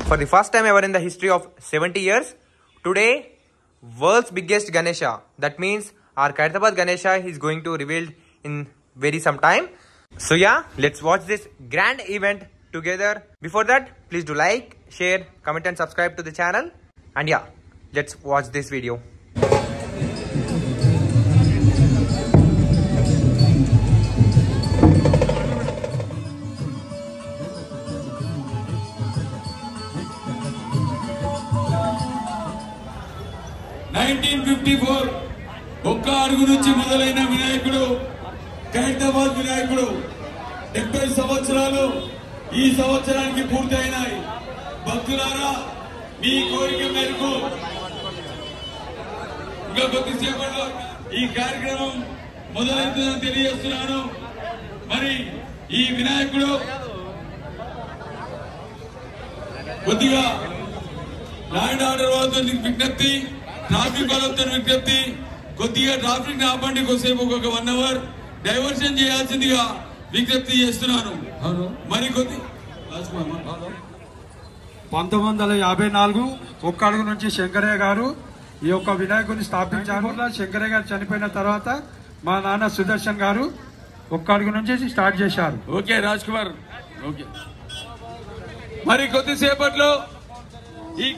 For the first time ever in the history of 70 years, today, world's biggest Ganesha. That means our Khairathabad Ganesha is going to revealed in very some time. So yeah, let's watch this grand event together. Before that, please do like, share, comment and subscribe to the channel. And yeah, let's watch this video. ఒక్క అడుగు నుంచి మొదలైన వినాయకుడు ఖైరతాబాద్ వినాయకుడు 70 సంవత్సరాలు ఈ సంవత్సరానికి పూర్తయినాయి. భక్తులారా, మీ కోరిక మేరకు ఇంకా కొద్దిసేపట్లో ఈ కార్యక్రమం మొదలవుతుందని తెలియజేస్తున్నాను. మరి ఈ వినాయకుడు కొద్దిగా ల్యాండ్ ఆర్డర్ వాళ్ళతో విజ్ఞప్తి, ట్రాఫిక్ వాళ్ళతో విజ్ఞప్తి, కొద్దిగా ట్రాఫిక్ ఆపండి, కొద్దిసేపు ఒక 1 అవర్ డైవర్షన్ చేయాల్సిందిగా విజ్ఞప్తి చేస్తున్నాను. మరికొద్ది 1954 ఒక్క అడుగు నుంచి శంకరయ్య గారు ఈ యొక్క వినాయకుడిని స్థాపించారు. శంకరయ్య గారు చనిపోయిన తర్వాత మా నాన్న సుదర్శన్ గారు ఒక్క అడుగు నుంచి స్టార్ట్ చేశారు. Okay Raj Kumar, okay. మరి కొద్దిసేపట్లో ఈ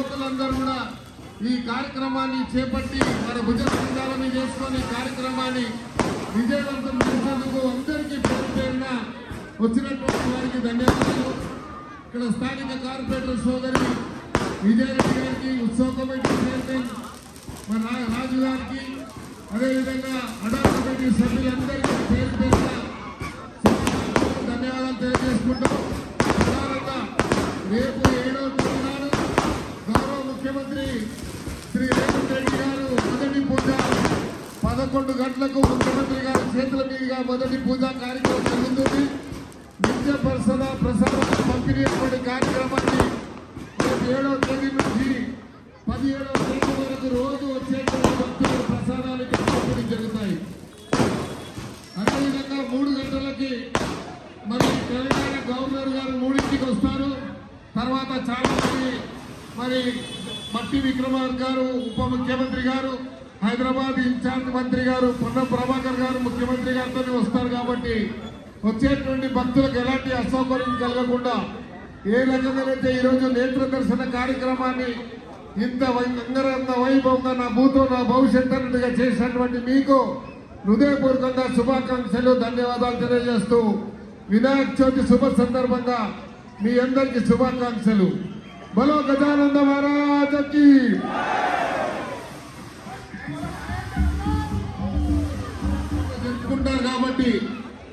యువకులందరూ కూడా ఈ కార్యక్రమాన్ని చేపట్టి మన భుజ సంఘాలని చేసుకొని కార్యక్రమాన్ని విజయవంతం చేసేందుకు అందరికీ పేరు పేరున వచ్చినటువంటి వారికి ధన్యవాదాలు. ఇక్కడ స్థానిక కార్పొరేటర్ సోదరి విజయరెడ్డి గారికి, ఉత్సవ కమిటీ చైర్మన్ మన రాజు గారికి, అదేవిధంగా అడా కమిటీ సభ్యులందరికీ పేరు పేరున ధన్యవాదాలు తెలియజేసుకుంటాం. ప్రధానంగా రేపు 7వ తేదీ నాడు గౌరవ ముఖ్యమంత్రి శ్రీ రేవంత్ రెడ్డి గారు మొదటి పూజ 11 గంటలకు ముఖ్యమంత్రి గారి చేతుల మీదుగా మొదటి పూజా కార్యక్రమం జరుగుతుంది. నిత్య ప్రసాద పంపిణీ కార్యక్రమాన్ని 7వ తేదీ నుంచి 17వ తేదీ వరకు రోజు వచ్చేటువంటి భక్తులు ప్రసాదానికి పంపిణీ జరుగుతాయి. అదేవిధంగా 3 గంటలకి మరి తెలంగాణ గవర్నర్ గారు 3ంటికి వస్తారు. తర్వాత చాలా మంది మరి మట్టి విక్రమార్క గారు, ఉప ముఖ్యమంత్రి గారు, హైదరాబాద్ ఇన్ఛార్జ్ మంత్రి గారు పొన్నం ప్రభాకర్ గారు ముఖ్యమంత్రి గారితో వస్తారు. కాబట్టి వచ్చేటువంటి భక్తులకు ఎలాంటి అసౌకర్యం కలగకుండా ఏ రకంగానైతే ఈరోజు నేత్ర దర్శన కార్యక్రమాన్ని ఇంత అంగరంగ వైభవంగా నా భూతో నా భవిష్యత్ అన్నట్టుగా చేసినటువంటి మీకు హృదయపూర్వకంగా శుభాకాంక్షలు, ధన్యవాదాలు తెలియజేస్తూ వినాయక చవితి శుభ సందర్భంగా మీ అందరికీ శుభాకాంక్షలు. బలో గజానంద మహారాజకి. జరుపుకుంటారు కాబట్టి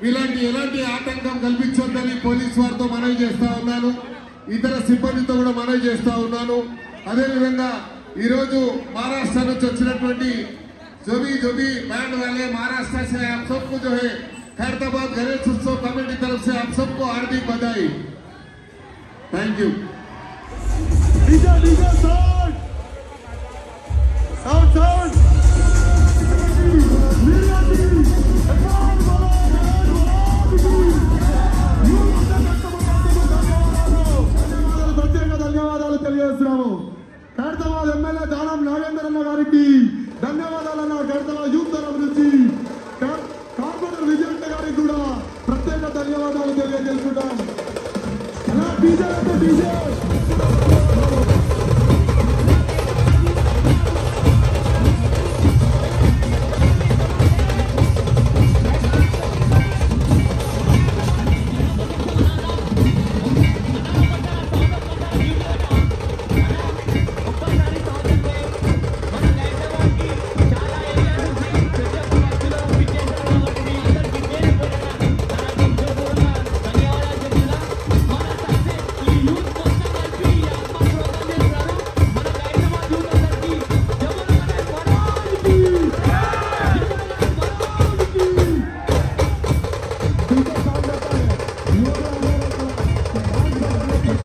ఎలాంటి ఆటంకం కల్పించొద్దని పోలీసు వారితో మనవి చేస్తా ఉన్నాను, ఇతర సిబ్బందితో కూడా మనవి చేస్తా ఉన్నాను. అదేవిధంగా ఈరోజు महाराष्ट्र నుంచి వచ్చినటువంటి जोबी बैंड वाले महाराष्ट्र से आप सबको जो है खैरताबाद गणेश उत्सव कमेटी तरफ से आप सबको हार्दिक बधाई. Thank you. ప్రత్యేక ధన్యవాదాలు తెలియజేస్తున్నాము. ఖైరతాబాద్ ఎమ్మెల్యే దానం నాగేందర్ అన్న గారికి ధన్యవాదాలన్న. ఖైరతాబాద్ యూత్ తరఫు నుంచి కార్పొరేటర్ విజయరెడ్డి గారికి కూడా ప్రత్యేక ధన్యవాదాలు తెలియజేసుకుంటాం.